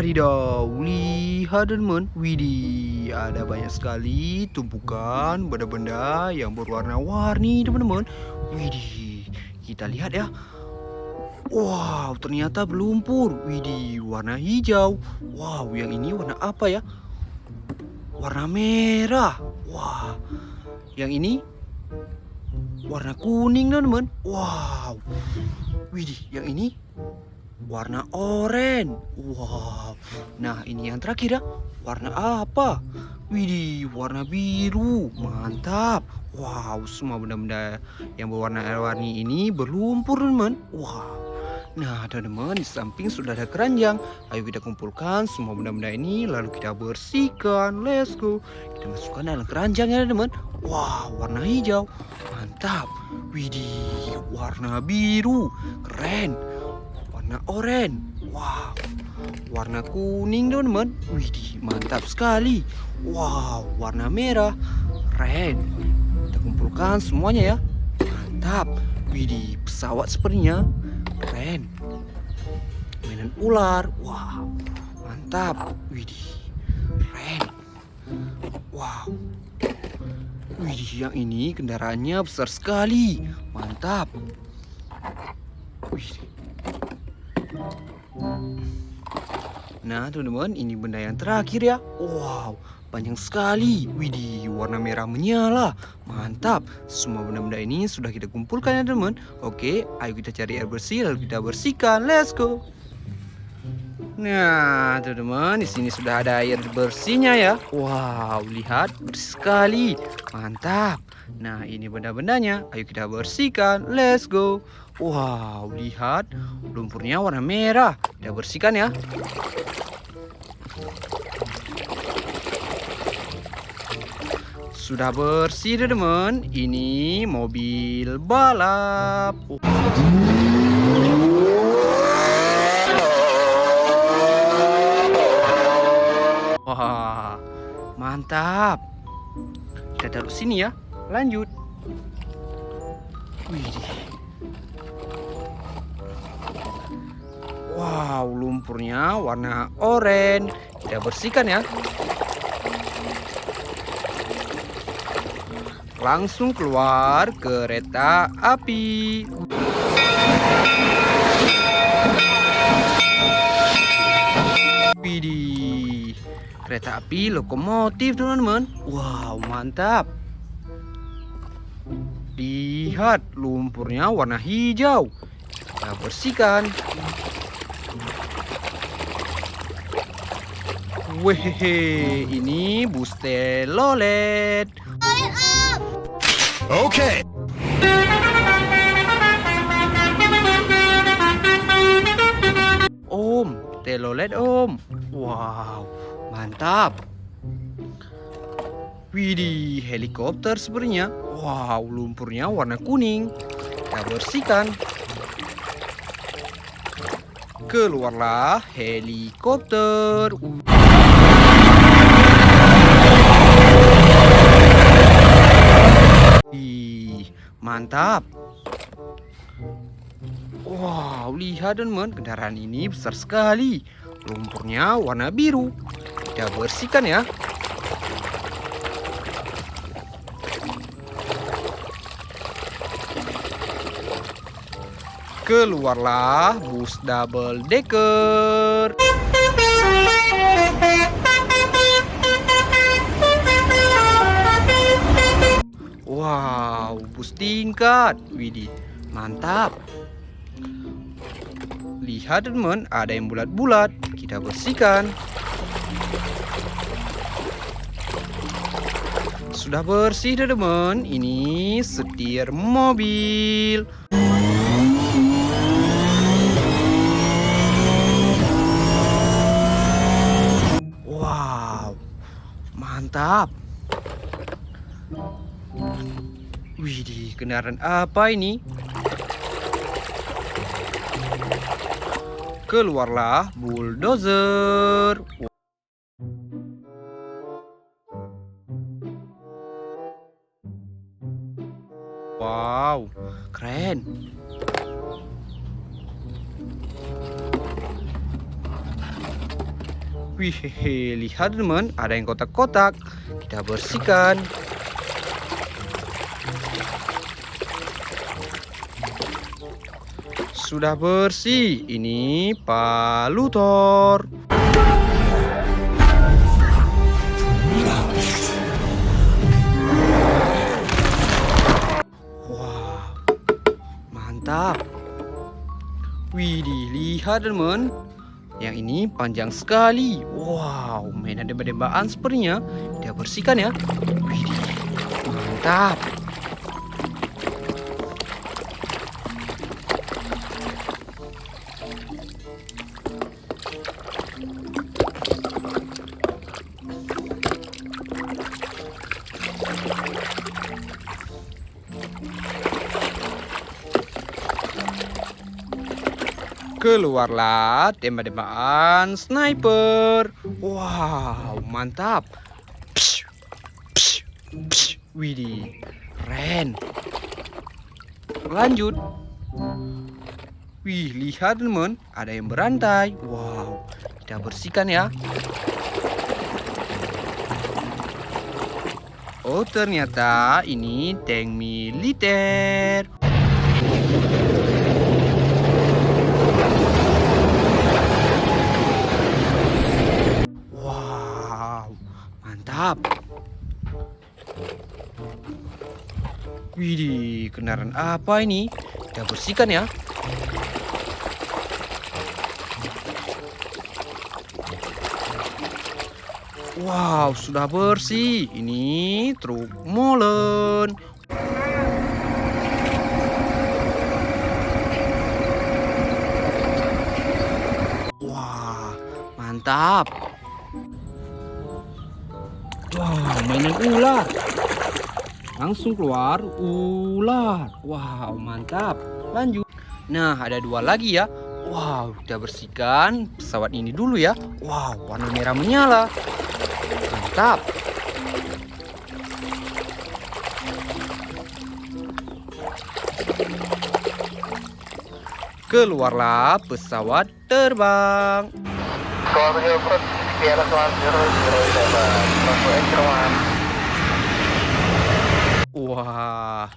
Wadidaw, lihat teman-teman. Widih, ada banyak sekali tumpukan benda-benda yang berwarna-warni teman-teman. Widih, kita lihat ya. Wow, ternyata berlumpur. Widih, warna hijau. Wow, yang ini warna apa ya? Warna merah. Wah, yang ini warna kuning teman-teman. Wow. Widih, yang ini warna oranye. Wow. Nah, ini yang terakhir ya. Warna apa? Widih, warna biru. Mantap. Wow, semua benda-benda yang berwarna-warni ini berlumpur, teman. Wow. Nah, teman-teman, di samping sudah ada keranjang. Ayo kita kumpulkan semua benda-benda ini lalu kita bersihkan. Let's go. Kita masukkan dalam keranjang ya, teman. Wow, warna hijau. Mantap. Widih, warna biru. Keren. Warna oranye. Wow. Warna kuning teman-teman. Widih, mantap sekali. Wow, warna merah. Keren. Kita kumpulkan semuanya ya. Mantap. Widih, pesawat sepertinya. Keren. Mainan ular. Wow. Mantap. Widih. Keren. Wow. Widih, yang ini kendaraannya besar sekali. Mantap. Widih. Nah, teman-teman, ini benda yang terakhir ya. Wow, panjang sekali. Widih, warna merah menyala. Mantap. Semua benda-benda ini sudah kita kumpulkan ya, teman. Oke, ayo kita cari air bersih lalu kita bersihkan. Let's go. Nah, teman-teman, di sini sudah ada air bersihnya ya. Wow, lihat bersih sekali. Mantap. Nah, ini benda-bendanya. Ayo kita bersihkan. Let's go. Wow, lihat lumpurnya warna merah. Kita bersihkan ya. Sudah bersih, teman-teman. Ini mobil balap. Wah, mantap. Kita taruh sini ya. Lanjut. Widih. Wow, lumpurnya warna oranye. Kita bersihkan ya. Langsung keluar kereta api. Widih, kereta api lokomotif teman-teman. Wow, mantap. Lihat lumpurnya warna hijau. Kita bersihkan. Wehehe, ini bus telolet. Okay. Om, telolet om. Wow, mantap. Widih, helikopter sepertinya. Wow, lumpurnya warna kuning. Kita bersihkan. Keluarlah helikopter. Mantap. Wow, lihat teman, kendaraan ini besar sekali. Lumpurnya warna biru. Kita bersihkan ya. Keluarlah bus double decker. Wow, bus tingkat. Widih, mantap. Lihat teman, ada yang bulat-bulat. Kita bersihkan. Sudah bersih teman. Ini setir mobil. Wow, mantap. Widih, kendaraan apa ini? Keluarlah bulldozer. Wow, keren. Wih, lihat teman, ada yang kotak-kotak. Kita bersihkan. Sudah bersih. Ini palutor. Wah, mantap. Widih, lihat teman. Yang ini panjang sekali. Wow, mainan tembak-tembakan sepertinya. Kita bersihkan ya. Widih, mantap. Keluarlah tembak-tembakan sniper. Wow, mantap. Psh, psh, psh. Widih, keren. Lanjut. Wih, lihat teman, ada yang berantai. Wow, kita bersihkan ya. Oh, ternyata ini tank militer. Mantap. Widih, kendaraan apa ini? Kita bersihkan ya. Wow, sudah bersih. Ini truk molen. Wah, mantap. Wah, mainan ular. Langsung keluar ular. Wow, mantap. Lanjut. Nah, ada dua lagi ya. Wow, kita bersihkan pesawat ini dulu ya. Wow, warna merah menyala. Mantap. Keluarlah pesawat terbang. Wah,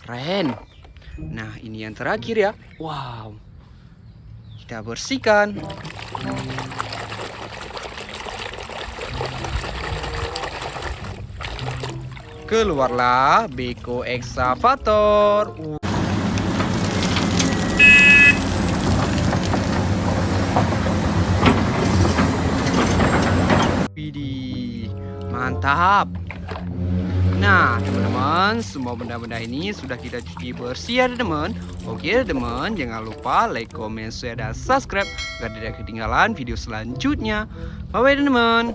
keren. Nah, ini yang terakhir ya. Wow. Kita bersihkan. Keluarlah beko eksavator. Widih, mantap. Nah, teman-teman, semua benda-benda ini sudah kita cuci bersih ya, teman. Oke, teman, jangan lupa like, comment, share, dan subscribe agar tidak ketinggalan video selanjutnya. Bye-bye, teman.